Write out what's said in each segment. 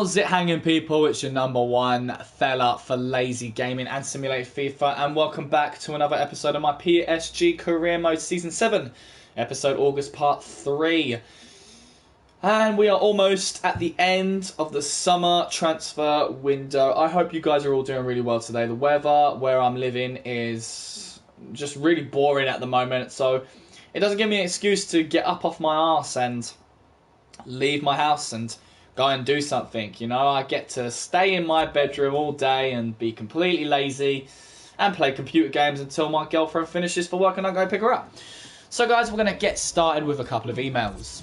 How's it hanging, people? It's your number one fella for lazy gaming and simulated FIFA, and welcome back to another episode of my PSG Career Mode Season 7, episode August Part 3. And we are almost at the end of the summer transfer window. I hope you guys are all doing really well today. The weather where I'm living is just really boring at the moment, so it doesn't give me an excuse to get up off my arse and leave my house and go and do something. You know, I get to stay in my bedroom all day and be completely lazy and play computer games until my girlfriend finishes for work and I go pick her up. So guys, we're going to get started with a couple of emails.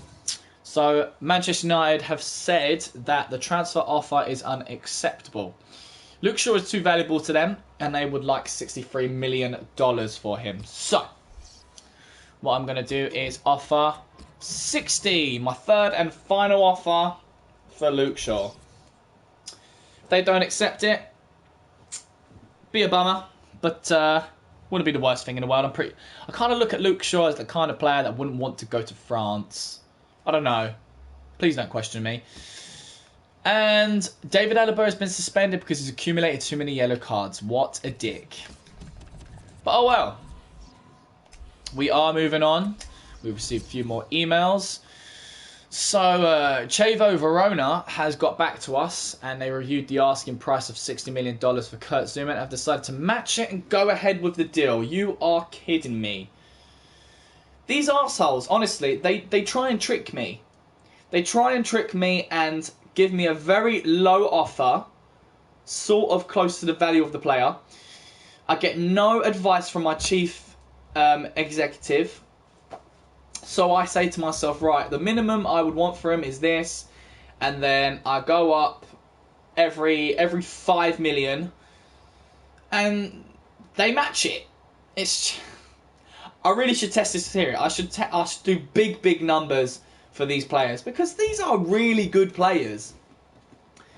So Manchester United have said that the transfer offer is unacceptable. Luke Shaw is too valuable to them and they would like $63 million for him. So what I'm going to do is offer 60, my third and final offer for Luke Shaw. If they don't accept it, be a bummer, but wouldn't be the worst thing in the world. I kind of look at Luke Shaw as the kind of player that wouldn't want to go to France. I don't know. Please don't question me. And David Alaba has been suspended because he's accumulated too many yellow cards. What a dick. But oh well. We are moving on. We've received a few more emails. So, Chievo Verona has got back to us and they reviewed the asking price of $60 million for Kurt Zouma and have decided to match it and go ahead with the deal. You are kidding me. These arseholes, honestly, they try and trick me. They try and trick me and give me a very low offer, sort of close to the value of the player. I get no advice from my chief executive. So I say to myself, right, the minimum I would want for him is this, and then I go up every 5 million, and they match it. I really should test this theory. I should do big numbers for these players because these are really good players.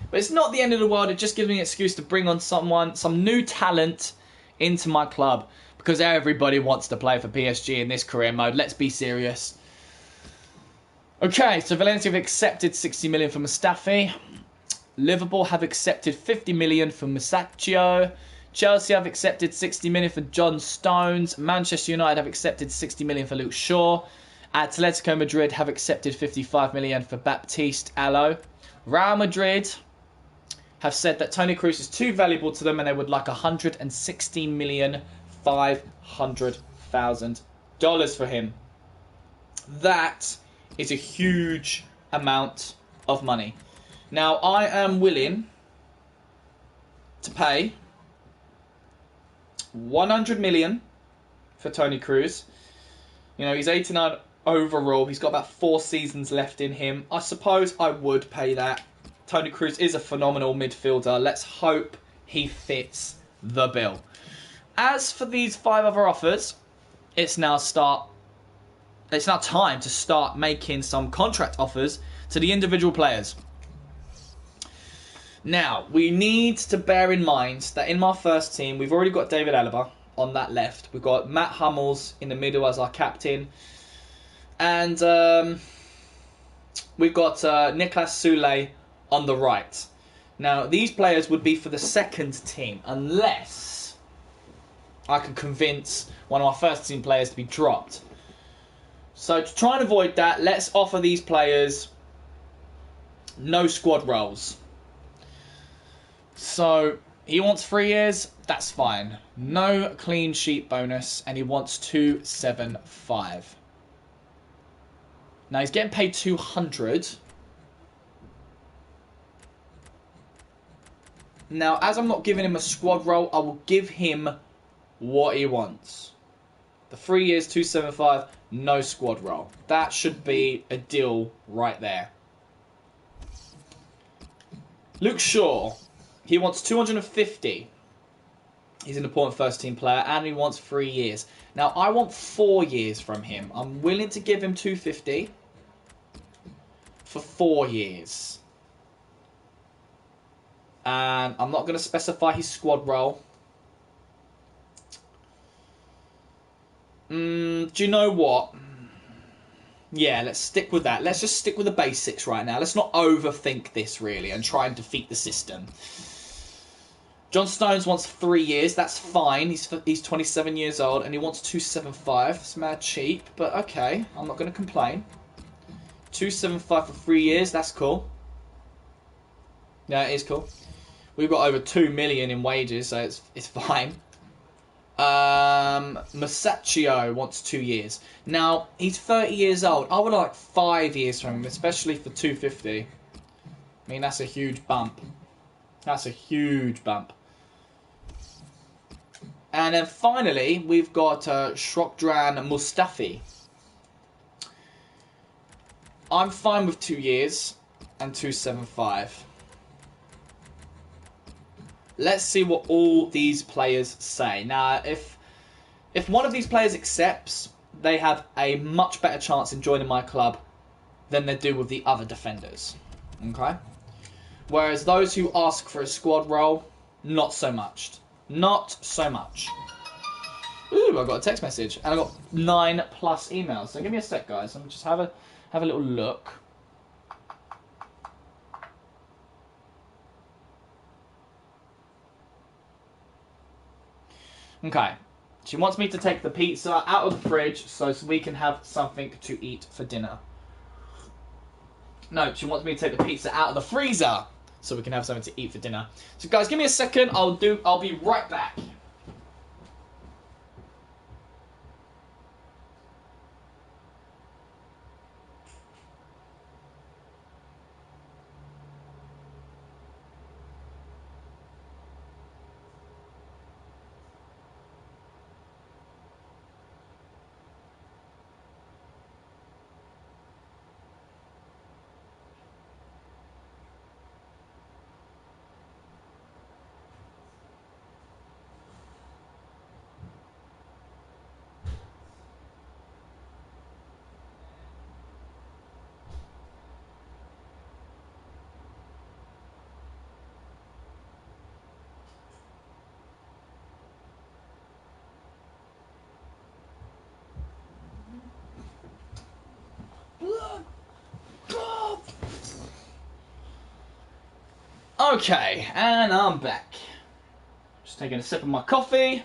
But it's not the end of the world. It just gives me an excuse to bring on some new talent into my club. Because everybody wants to play for PSG in this career mode. Let's be serious. Okay, so Valencia have accepted 60 million for Mustafi. Liverpool have accepted 50 million for Musacchio. Chelsea have accepted 60 million for John Stones. Manchester United have accepted 60 million for Luke Shaw. Atletico Madrid have accepted 55 million for Baptiste Allo. Real Madrid have said that Toni Kroos is too valuable to them and they would like 116 million $500,000 for him. That is a huge amount of money. Now, I am willing to pay 100 million for Toni Kroos. You know, he's 89 overall. He's got about 4 seasons left in him. I suppose I would pay that. Toni Kroos is a phenomenal midfielder. Let's hope he fits the bill. As for these 5 other offers, it's now time to start making some contract offers to the individual players. Now, we need to bear in mind that in my first team, we've already got David Alaba on that left. We've got Matt Hummels in the middle as our captain. And we've got Niklas Sule on the right. Now, these players would be for the second team, unless I can convince one of my first team players to be dropped. So to try and avoid that, let's offer these players no squad roles. So he wants 3 years, that's fine. No clean sheet bonus, and he wants 275. Now he's getting paid 200. Now, as I'm not giving him a squad role, I will give him what he wants. The 3 years, 275, no squad role. That should be a deal right there. Luke Shaw, he wants 250. He's an important first team player and he wants 3 years. Now, I want 4 years from him. I'm willing to give him 250 for 4 years. And I'm not going to specify his squad role. Do you know what? Yeah, let's stick with that. Let's just stick with the basics right now. Let's not overthink this, really, and try and defeat the system. John Stones wants 3 years. That's fine. He's 27 years old, and he wants 275. It's mad cheap, but okay. I'm not going to complain. 275 for 3 years. That's cool. Yeah, it is cool. We've got over 2 million in wages, so it's fine. Masaccio wants 2 years. Now, he's 30 years old. I would like 5 years from him, especially for 250. I mean, that's a huge bump. That's a huge bump. And then finally, we've got Shokdran Mustafi. I'm fine with 2 years and 275. Let's see what all these players say. Now, if one of these players accepts, they have a much better chance in joining my club than they do with the other defenders. Okay? Whereas those who ask for a squad role, not so much. Not so much. Ooh, I got a text message. And I got 9+ emails. So give me a sec, guys. Let me just have a little look. Okay, she wants me to take the pizza out of the fridge so we can have something to eat for dinner. No, she wants me to take the pizza out of the freezer so we can have something to eat for dinner. So guys, give me a second. I'll be right back. Okay, and I'm back. Just taking a sip of my coffee.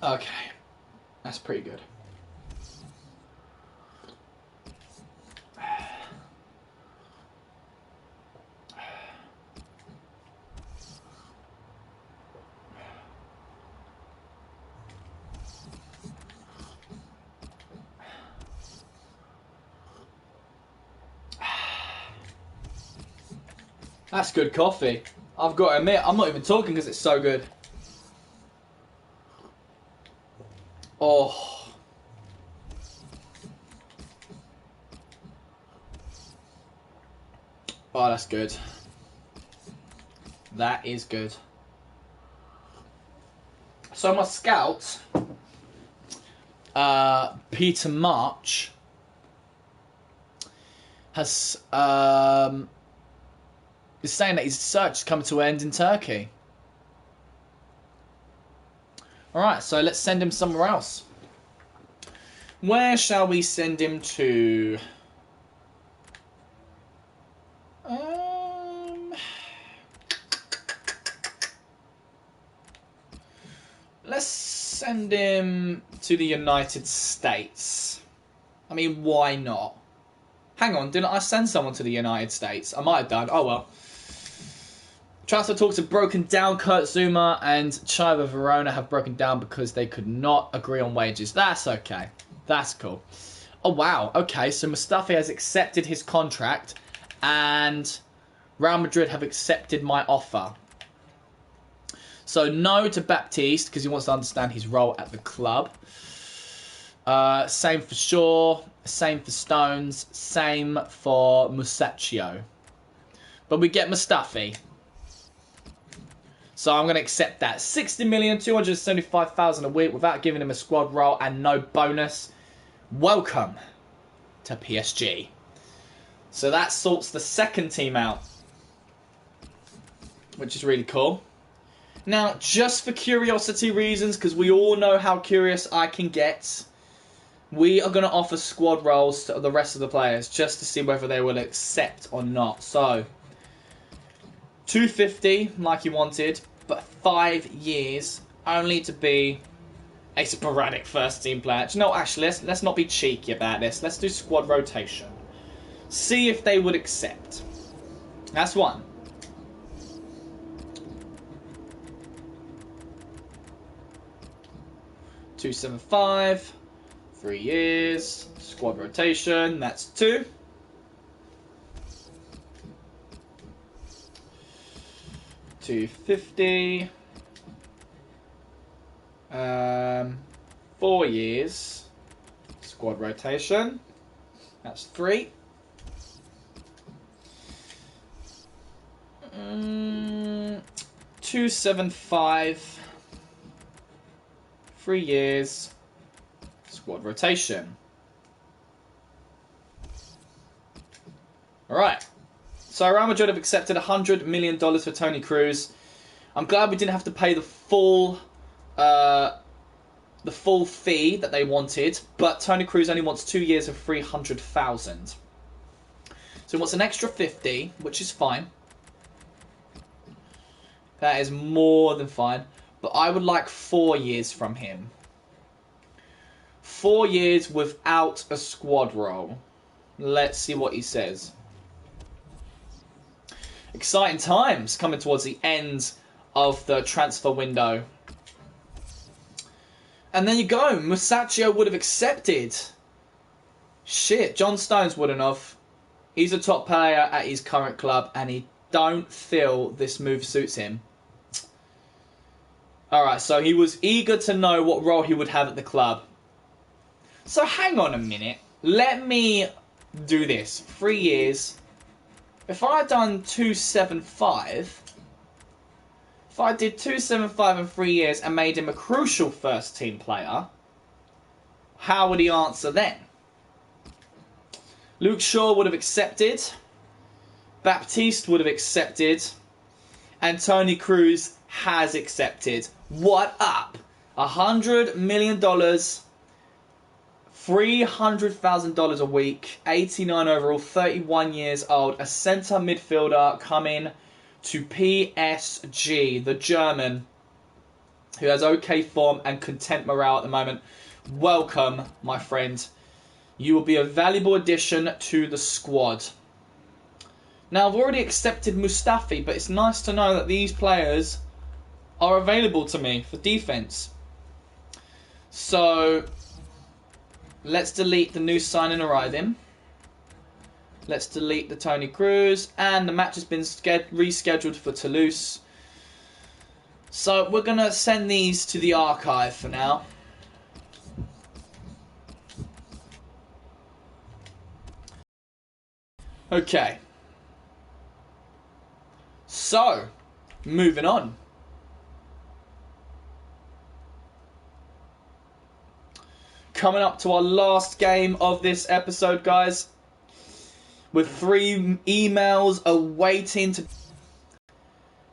Okay, that's pretty good. That's good coffee. I've got to admit, I'm not even talking because it's so good. Oh. Oh, that's good. That is good. So my scout, Peter March, has is saying that his search is coming to an end in Turkey. Alright, so let's send him somewhere else. Where shall we send him to? Let's send him to the United States. I mean, why not? Hang on, didn't I send someone to the United States? I might have done. Oh well. Transfer talks have broken down. Kurt Zuma and Chaiva Verona have broken down because they could not agree on wages. That's okay. That's cool. Oh, wow. Okay, so Mustafi has accepted his contract and Real Madrid have accepted my offer. So no to Baptiste because he wants to understand his role at the club. Same for Shaw. Same for Stones. Same for Masaccio. But we get Mustafi. So I'm going to accept that. 60,275,000 a week without giving him a squad role and no bonus. Welcome to PSG. So that sorts the second team out, which is really cool. Now, just for curiosity reasons, because we all know how curious I can get, we are going to offer squad roles to the rest of the players just to see whether they will accept or not. So, 250 like you wanted, but 5 years only to be a sporadic first team player. No, actually, let's not be cheeky about this. Let's do squad rotation. See if they would accept. That's one. $275, 3 years, squad rotation. That's 2. $250. 4 years, squad rotation. That's 3. 275. 3 years, squad rotation. Alright. So Real Madrid have accepted $100 million for Toni Kroos. I'm glad we didn't have to pay the full fee that they wanted, but Toni Kroos only wants 2 years of 300,000. So he wants an extra 50, which is fine. That is more than fine. But I would like 4 years from him. 4 years without a squad role. Let's see what he says. Exciting times coming towards the end of the transfer window. And there you go. Musacchio would have accepted. Shit, John Stones wouldn't have. He's a top player at his current club and he don't feel this move suits him. Alright, so he was eager to know what role he would have at the club. So hang on a minute. Let me do this. 3 years. If I had done 275... If I did 275 in 3 years and made him a crucial first team player, how would he answer then? Luke Shaw would have accepted. Baptiste would have accepted. And Toni Kroos has accepted. What up? $100 million, $300,000 a week, 89 overall, 31 years old, a centre midfielder coming to PSG, the German, who has okay form and content morale at the moment. Welcome, my friend. You will be a valuable addition to the squad. Now, I've already accepted Mustafi, but it's nice to know that these players are available to me for defence. So, let's delete the new signing arriving. Let's delete the Toni Kroos. And the match has been rescheduled for Toulouse. So we're going to send these to the archive for now. Okay. So, moving on. Coming up to our last game of this episode, guys. With 3 emails awaiting to...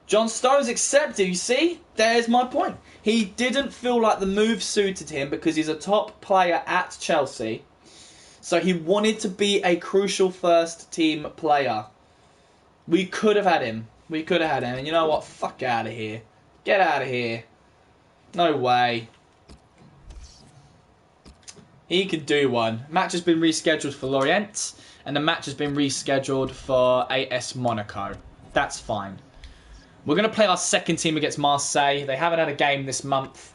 John Stones accepted, you see? There's my point. He didn't feel like the move suited him because he's a top player at Chelsea. So he wanted to be a crucial first team player. We could have had him. We could have had him. And you know what? Fuck out of here. Get out of here. No way. He could do one. Match has been rescheduled for Lorient. And the match has been rescheduled for AS Monaco. That's fine. We're going to play our second team against Marseille. They haven't had a game this month.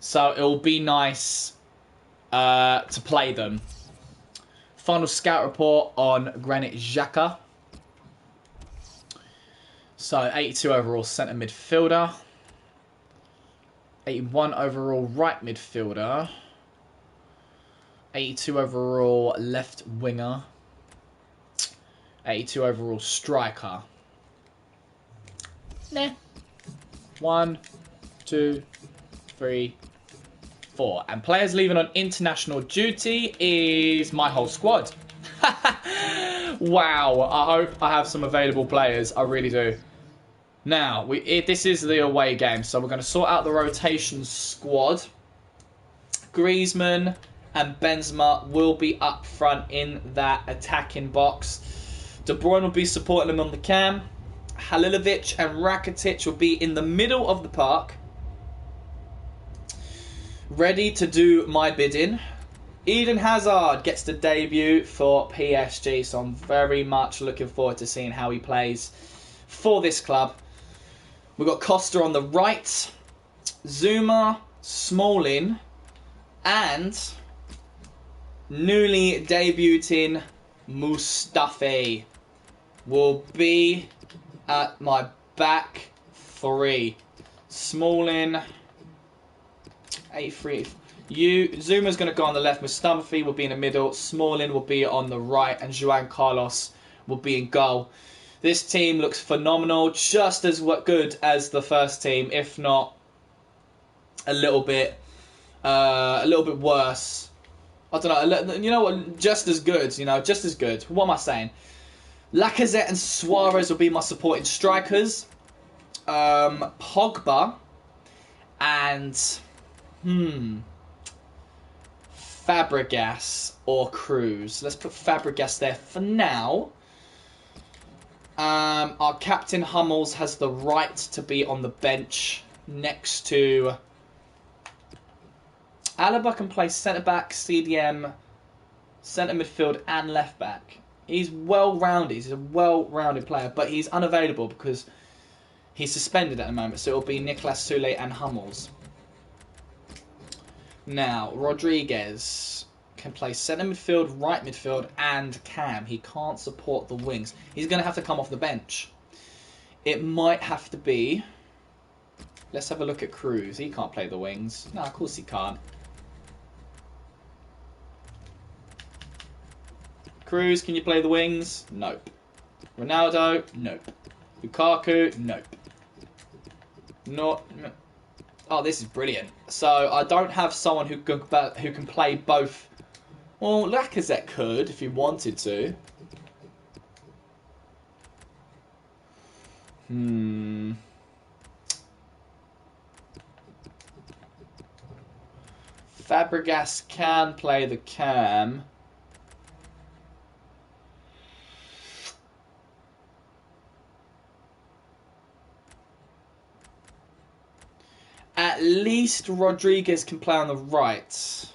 So it'll be nice to play them. Final scout report on Granit Xhaka. So 82 overall centre midfielder. 81 overall right midfielder. 82 overall left winger. 82 overall striker. Nah. 1, 2, 3, 4. And players leaving on international duty is my whole squad. Wow. I hope I have some available players. I really do. Now, this is the away game, so we're going to sort out the rotation squad. Griezmann and Benzema will be up front in that attacking box. De Bruyne will be supporting him on the cam. Halilovic and Rakitic will be in the middle of the park, ready to do my bidding. Eden Hazard gets the debut for PSG, so I'm very much looking forward to seeing how he plays for this club. We've got Costa on the right, Zuma, Smalling, and newly debuting Mustafi will be at my back three. Smalling, 8-3. Zuma's going to go on the left. Mustafi will be in the middle. Smalling will be on the right. And Juan Carlos will be in goal. This team looks phenomenal. Just as good as the first team, if not a little bit worse. I don't know. You know what? Just as good. You know, just as good. What am I saying? Lacazette and Suarez will be my supporting strikers. Pogba and Fabregas or Cruz. Let's put Fabregas there for now. Our captain Hummels has the right to be on the bench next to Alaba. Can play centre back, CDM, centre midfield, and left back. He's well-rounded. He's a well-rounded player, but he's unavailable because he's suspended at the moment. So it'll be Nicolas Soule and Hummels. Now, Rodriguez can play centre midfield, right midfield, and cam. He can't support the wings. He's going to have to come off the bench. It might have to be... Let's have a look at Cruz. He can't play the wings. No, of course he can't. Cruz, can you play the wings? Nope. Ronaldo? Nope. Lukaku? Nope. No. Oh, this is brilliant. So I don't have someone who can play both. Well, Lacazette could if he wanted to. Fabregas can play the cam. At least Rodriguez can play on the right.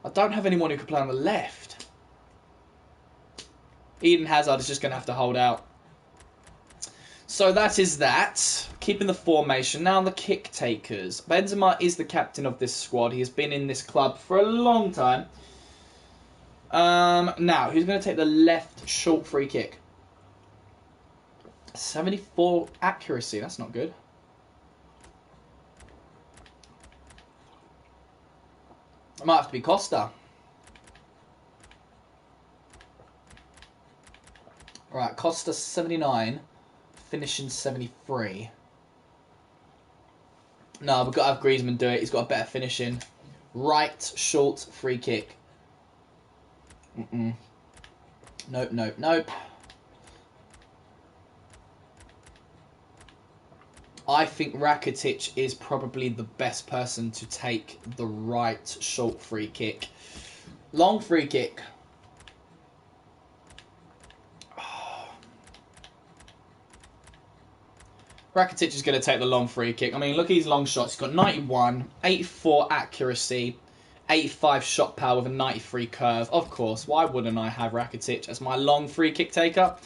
I don't have anyone who can play on the left. Eden Hazard is just going to have to hold out. So that is that. Keeping the formation. Now the kick takers. Benzema is the captain of this squad. He has been in this club for a long time. Now, who's going to take the left short free kick? 74 accuracy. That's not good. It might have to be Costa. Right, Costa 79, finishing 73. No, we've got to have Griezmann do it. He's got a better finishing. Right, short, free kick. Nope, nope, nope. I think Rakitic is probably the best person to take the right short free kick. Long free kick. Rakitic is going to take the long free kick. I mean, look at his long shots. He's got 91, 84 accuracy, 85 shot power with a 93 curve. Of course, why wouldn't I have Rakitic as my long free kick taker?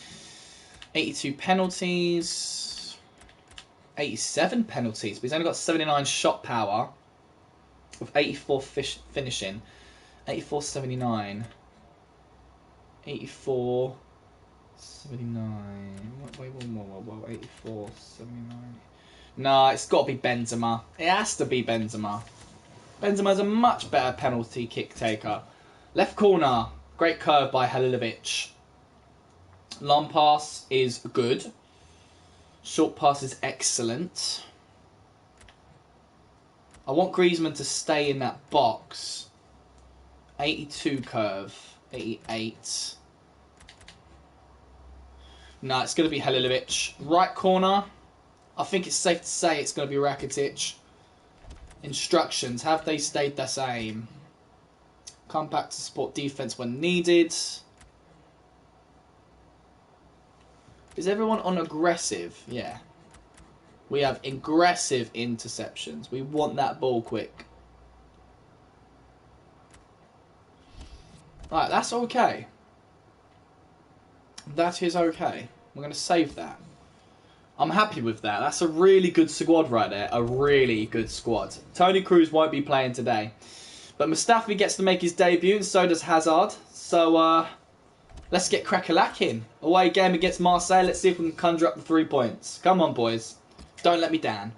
82 penalties. 87 penalties, but he's only got 79 shot power with 84 finishing. 84, 79. 84, 79. Wait, 84, 79. No, it's got to be Benzema. It has to be Benzema. Benzema's a much better penalty kick taker. Left corner. Great curve by Halilovic. Long pass is good. Short pass is excellent. I want Griezmann to stay in that box. 82 curve. 88. No, it's going to be Halilovic. Right corner. I think it's safe to say it's going to be Rakitic. Instructions, have they stayed the same? Come back to support defense when needed. Is everyone on aggressive? Yeah. We have aggressive interceptions. We want that ball quick. Right, that's okay. That is okay. We're going to save that. I'm happy with that. That's a really good squad right there. A really good squad. Toni Kroos won't be playing today. But Mustafi gets to make his debut, and so does Hazard. So, let's get crack-a-lacking. Away game against Marseille. Let's see if we can conjure up the 3 points. Come on, boys. Don't let me down.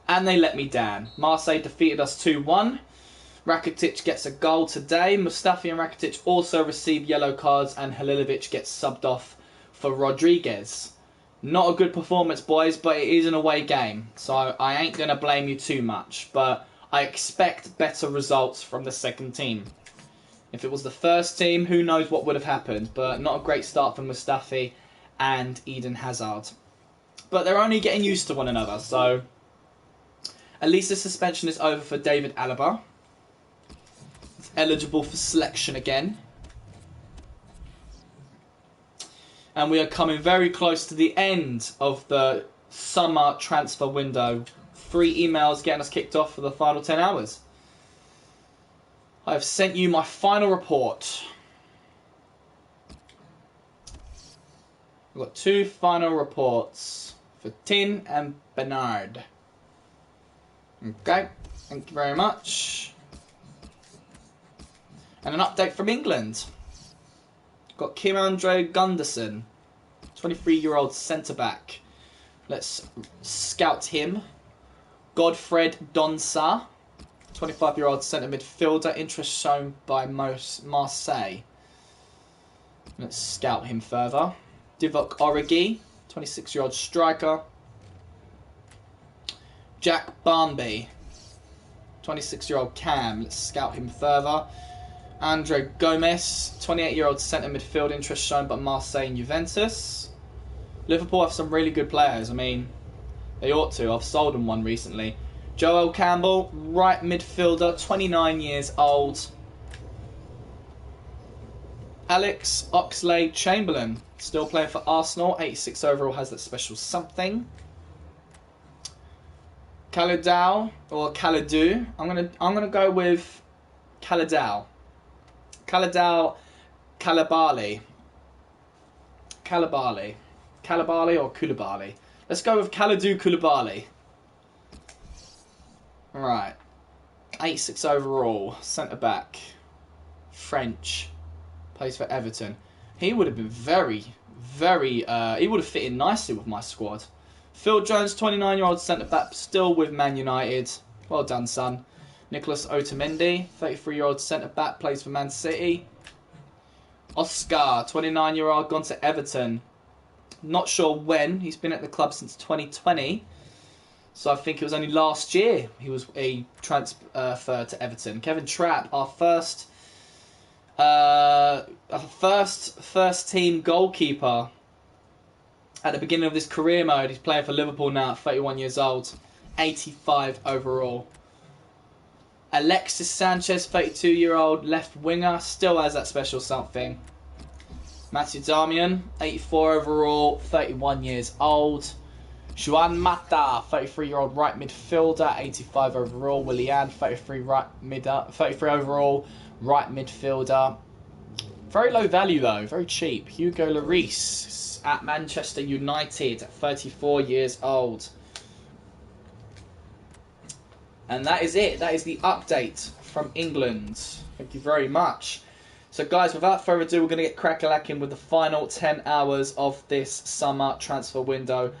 And they let me down. Marseille defeated us 2-1. Rakitic gets a goal today. Mustafi and Rakitic also receive yellow cards, and Halilovic gets subbed off for Rodriguez. Not a good performance, boys, but it is an away game, so I ain't going to blame you too much. But I expect better results from the second team. If it was the first team, who knows what would have happened. But not a great start for Mustafi and Eden Hazard. But they're only getting used to one another, so at least the suspension is over for David Alaba. It's eligible for selection again. And we are coming very close to the end of the summer transfer window. 3 emails getting us kicked off for the final 10 hours. I have sent you my final report. We've got 2 final reports for Tin and Bernard. Okay, thank you very much. And an update from England. Got Kim Andre Gunderson, 23-year-old centre-back. Let's scout him. Godfred Donsa, 25-year-old centre midfielder. Interest shown by Marseille. Let's scout him further. Divock Origi, 26-year-old striker. Jack Barnby, 26-year-old cam. Let's scout him further. Andre Gomez, 28-year-old centre midfield, interest shown by Marseille and Juventus. Liverpool have some really good players. I mean, they ought to. I've sold them one recently. Joel Campbell, right midfielder, 29 years old. Alex Oxlade-Chamberlain, still playing for Arsenal, 86 overall, has that special something. Kalidou or Kalidou. I'm gonna go with Kalidou. Kalidou Koulibaly. Koulibaly or Koulibaly. Let's go with Kalidou Koulibaly. Right. 86 overall. Centre back. French. Plays for Everton. He would have been very, he would have fit in nicely with my squad. Phil Jones, 29-year-old centre-back, still with Man United. Well done, son. Nicolas Otamendi, 33-year-old centre-back, plays for Man City. Oscar, 29-year-old, gone to Everton. Not sure when. He's been at the club since 2020. So I think it was only last year he was a transfer to Everton. Kevin Trapp, our first team goalkeeper. At the beginning of this career mode, he's playing for Liverpool now, 31 years old, 85 overall. Alexis Sanchez, 32-year-old left winger, still has that special something. Matthew Darmian, 84 overall, 31 years old. Juan Mata, 33-year-old right midfielder, 85 overall. Willian, 33 overall, right midfielder. Very low value though, very cheap. Hugo Lloris at Manchester United, 34 years old. And that is it. That is the update from England. Thank you very much. So guys, without further ado, we're going to get crack-a-lacking with the final 10 hours of this summer transfer window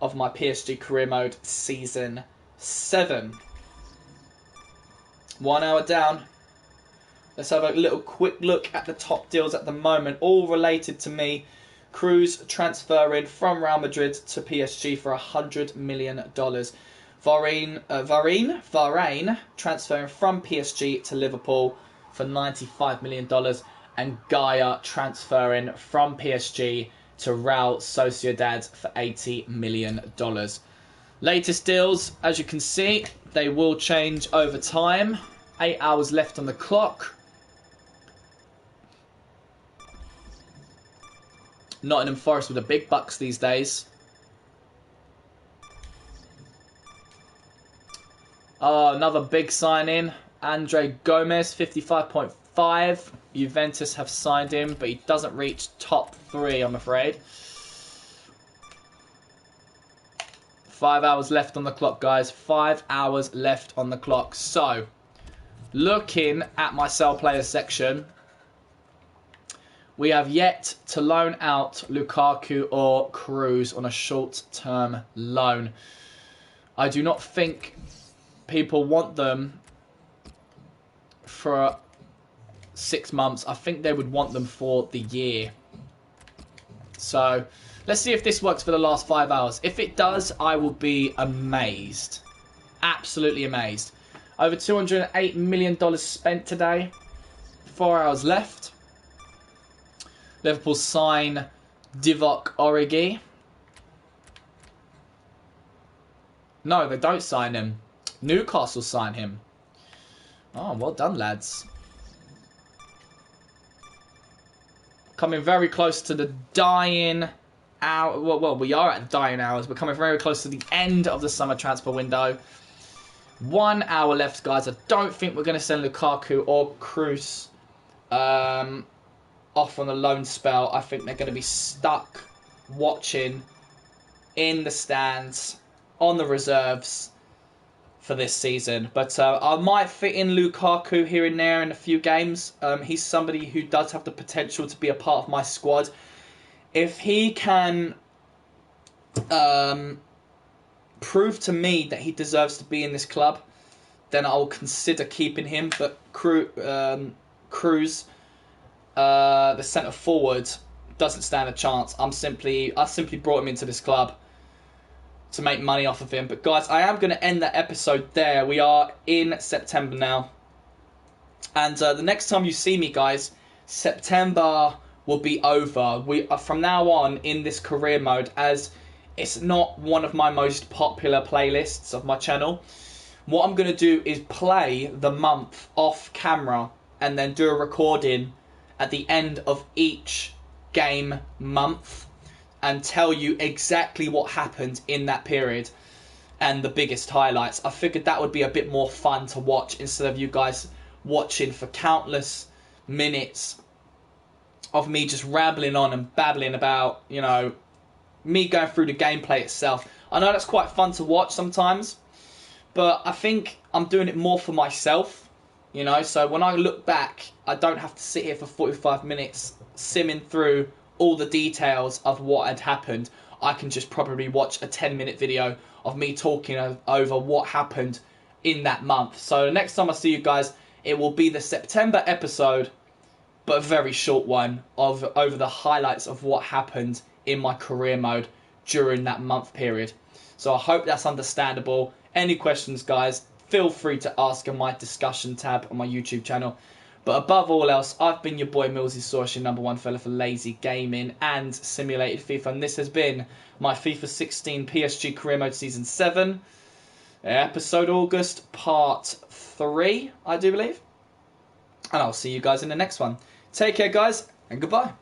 of my PSG Career Mode Season 7. 1 hour down. Let's have a little quick look at the top deals at the moment, all related to me. Kroos transferring from Real Madrid to PSG for $100 million. Varane transferring from PSG to Liverpool for $95 million. And Gaia transferring from PSG to Real Sociedad for $80 million. Latest deals, as you can see, they will change over time. 8 hours left on the clock. Nottingham Forest with the big bucks these days. Oh, another big signing. Andre Gomez, 55.5. Juventus have signed him, but he doesn't reach top 3, I'm afraid. 5 hours left on the clock, guys. 5 hours left on the clock. So, looking at my sell players section, we have yet to loan out Lukaku or Cruz on a short-term loan. I do not think people want them for 6 months. I think they would want them for the year. So, let's see if this works for the last 5 hours. If it does, I will be amazed. Absolutely amazed. Over $208 million spent today. 4 hours left. Liverpool sign Divock Origi. No, they don't sign him. Newcastle sign him. Oh, well done, lads. Coming very close to the dying hour. Well, we are at the dying hours. We're coming very close to the end of the summer transfer window. 1 hour left, guys. I don't think we're going to send Lukaku or Cruz off on a loan spell. I think they're going to be stuck watching in the stands on the reserves for this season. But I might fit in Lukaku here and there in a few games. He's somebody who does have the potential to be a part of my squad. If he can prove to me that he deserves to be in this club, then I'll consider keeping him. But Cruz, the centre forward, doesn't stand a chance. I simply brought him into this club to make money off of him. But guys, I am going to end that episode there. We are in September now. And the next time you see me, guys, September will be over. We are from now on in this career mode, as it's not one of my most popular playlists of my channel. What I'm going to do is play the month off camera and then do a recording at the end of each game month and tell you exactly what happened in that period and the biggest highlights. I figured that would be a bit more fun to watch instead of you guys watching for countless minutes of me just rambling on and babbling about, you know, me going through the gameplay itself. I know that's quite fun to watch sometimes, but I think I'm doing it more for myself, you know. So when I look back, I don't have to sit here for 45 minutes simming through all the details of what had happened. I can just probably watch a 10-minute video of me talking over what happened in that month. So the next time I see you guys, it will be the September episode, but a very short one of over the highlights of what happened in my career mode during that month period. So I hope that's understandable. Any questions, guys, feel free to ask in my discussion tab on my YouTube channel. But above all else, I've been your boy MillzySawUs, your #1 fella for lazy gaming and simulated FIFA. And this has been my FIFA 16 PSG Career Mode Season 7, Episode August, Part 3, I do believe. And I'll see you guys in the next one. Take care, guys, and goodbye.